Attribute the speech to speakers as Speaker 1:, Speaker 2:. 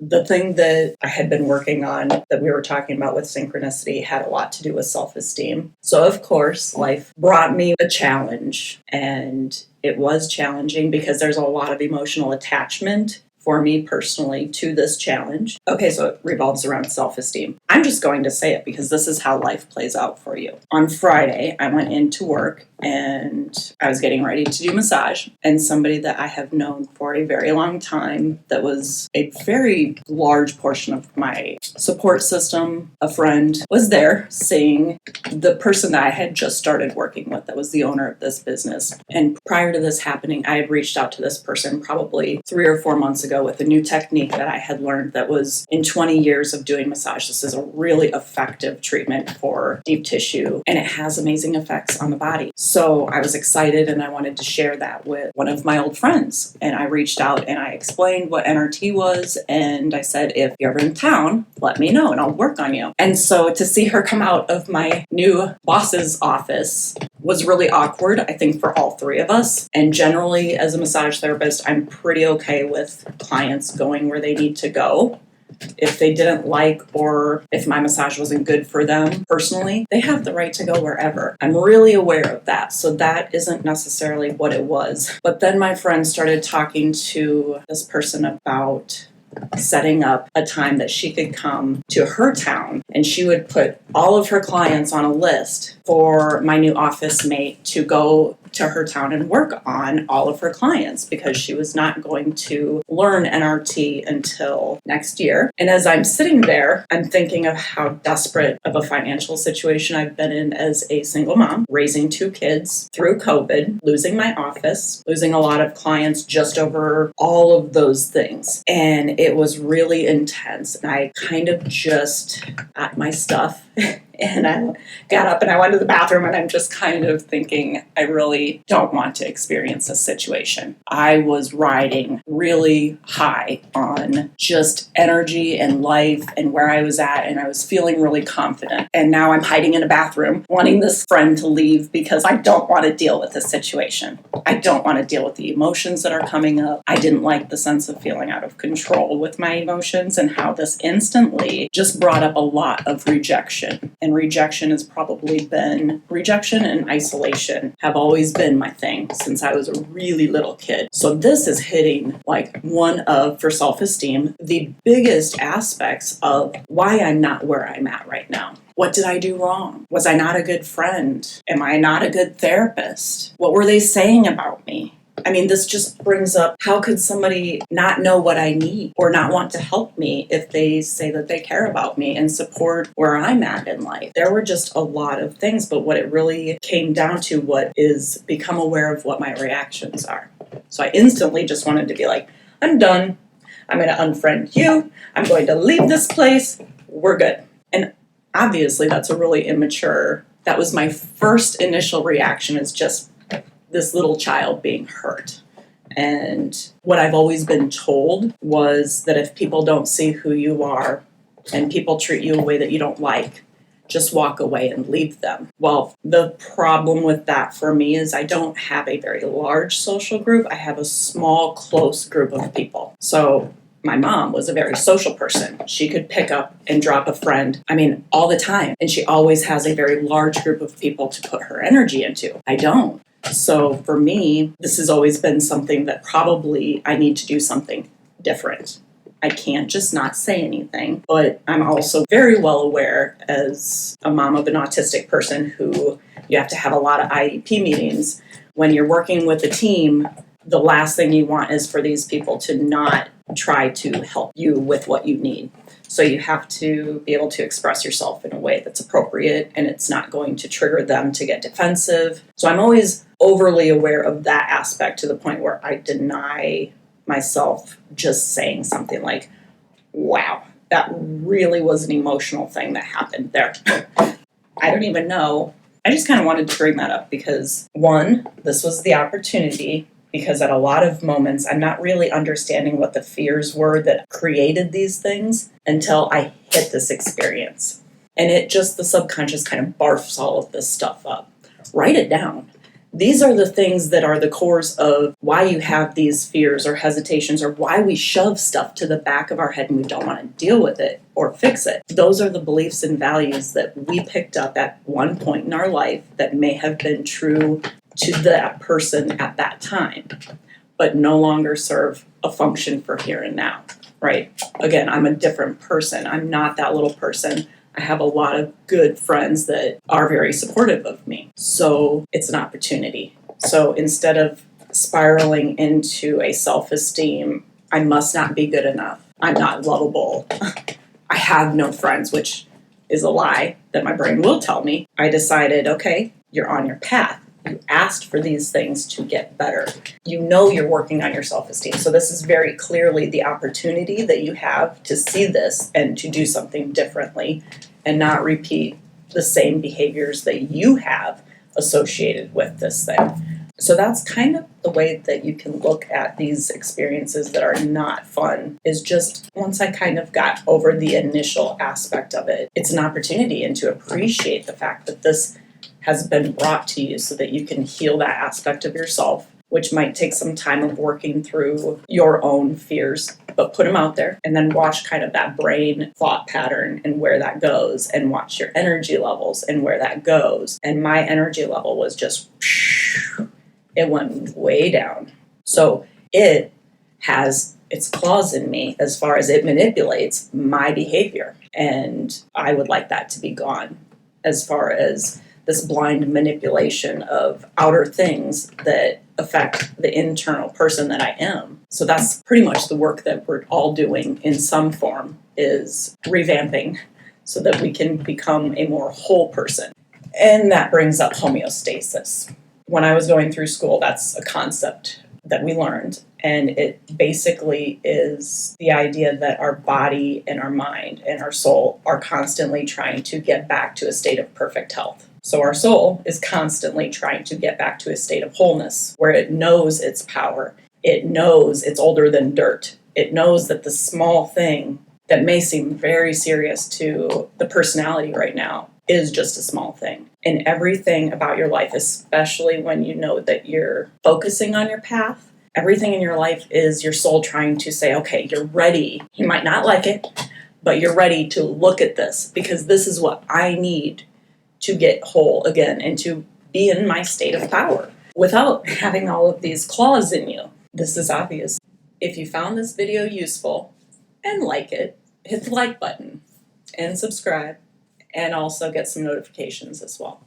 Speaker 1: the thing that I had been working on that we were talking about with synchronicity had a lot to do with self-esteem. So, of course, life brought me a challenge, and it was challenging because there's a lot of emotional attachment for me personally to this challenge. Okay, so it revolves around self-esteem. I'm just going to say it because this is how life plays out for you. On Friday, I went into work and I was getting ready to do massage, and somebody that I have known for a very long time that was a very large portion of my support system, a friend, was there seeing the person that I had just started working with that was the owner of this business. And prior to this happening, I had reached out to this person probably 3 or 4 months ago with a new technique that I had learned that was in 20 years of doing massage. This is a really effective treatment for deep tissue, and it has amazing effects on the body. So I was excited and I wanted to share that with one of my old friends. And I reached out and I explained what NRT was. And I said, if you're ever in town, let me know and I'll work on you. And so to see her come out of my new boss's office was really awkward, I think, for all three of us. And generally, as a massage therapist, I'm pretty okay with clients going where they need to go. If they didn't like or if my massage wasn't good for them personally, they have the right to go wherever. I'm really aware of that. So that isn't necessarily what it was. But then my friend started talking to this person about setting up a time that she could come to her town and she would put all of her clients on a list for my new office mate to go to her town and work on all of her clients because she was not going to learn NRT until next year. And as I'm sitting there, I'm thinking of how desperate of a financial situation I've been in as a single mom, raising 2 kids through COVID, losing my office, losing a lot of clients just over all of those things. And it was really intense. And I kind of just got my stuff and I got up and I went to the bathroom and I'm just kind of thinking, I really don't want to experience this situation. I was riding really high on just energy and life and where I was at, and I was feeling really confident. And now I'm hiding in a bathroom wanting this friend to leave because I don't want to deal with this situation. I don't want to deal with the emotions that are coming up. I didn't like the sense of feeling out of control with my emotions and how this instantly just brought up a lot of rejection. And rejection has probably been, rejection and isolation have always been my thing since I was a really little kid. So this is hitting like one of, for self-esteem, the biggest aspects of why I'm not where I'm at right now. What did I do wrong? Was I not a good friend? Am I not a good therapist? What were they saying about me? I mean, this just brings up, how could somebody not know what I need or not want to help me if they say that they care about me and support where I'm at in life? There were just a lot of things, but what it really came down to what is become aware of what my reactions are. So I instantly just wanted to be like, I'm done. I'm going to unfriend you. I'm going to leave this place. We're good. And obviously that's a really immature, that was my first initial reaction, is just this little child being hurt. And what I've always been told was that if people don't see who you are and people treat you a way that you don't like, just walk away and leave them. Well, the problem with that for me is I don't have a very large social group. I have a small, close group of people. So my mom was a very social person. She could pick up and drop a friend, all the time. And she always has a very large group of people to put her energy into. I don't. So for me, this has always been something that probably I need to do something different. I can't just not say anything, but I'm also very well aware as a mom of an autistic person who you have to have a lot of IEP meetings. When you're working with a team, the last thing you want is for these people to not try to help you with what you need. So you have to be able to express yourself in a way that's appropriate and it's not going to trigger them to get defensive. So I'm always overly aware of that aspect to the point where I deny myself just saying something like, wow, that really was an emotional thing that happened there. I don't even know. I just kind of wanted to bring that up because, one, this was the opportunity, because at a lot of moments, I'm not really understanding what the fears were that created these things until I hit this experience. And it just, the subconscious kind of barfs all of this stuff up. Write it down. These are the things that are the cores of why you have these fears or hesitations, or why we shove stuff to the back of our head and we don't want to deal with it or fix it. Those are the beliefs and values that we picked up at one point in our life that may have been true to that person at that time, but no longer serve a function for here and now, right? Again, I'm a different person. I'm not that little person. I have a lot of good friends that are very supportive of me. So it's an opportunity. So instead of spiraling into a self-esteem, I must not be good enough, I'm not lovable, I have no friends, which is a lie that my brain will tell me, I decided, okay, you're on your path. You asked for these things to get better. You know you're working on your self-esteem. So this is very clearly the opportunity that you have to see this and to do something differently and not repeat the same behaviors that you have associated with this thing. So that's kind of the way that you can look at these experiences that are not fun, is just once I kind of got over the initial aspect of it, it's an opportunity and to appreciate the fact that this has been brought to you so that you can heal that aspect of yourself, which might take some time of working through your own fears, but put them out there and then watch kind of that brain thought pattern and where that goes, and watch your energy levels and where that goes. And my energy level was just, it went way down. So it has its claws in me as far as it manipulates my behavior. And I would like that to be gone, as far as this blind manipulation of outer things that affect the internal person that I am. So that's pretty much the work that we're all doing in some form, is revamping so that we can become a more whole person. And that brings up homeostasis. When I was going through school, that's a concept that we learned. And it basically is the idea that our body and our mind and our soul are constantly trying to get back to a state of perfect health. So our soul is constantly trying to get back to a state of wholeness where it knows its power. It knows it's older than dirt. It knows that the small thing that may seem very serious to the personality right now is just a small thing. And everything about your life, especially when you know that you're focusing on your path, everything in your life is your soul trying to say, okay, you're ready. You might not like it, but you're ready to look at this, because this is what I need to get whole again and to be in my state of power without having all of these claws in you. This is obvious. If you found this video useful and like it, hit the like button and subscribe, and also get some notifications as well.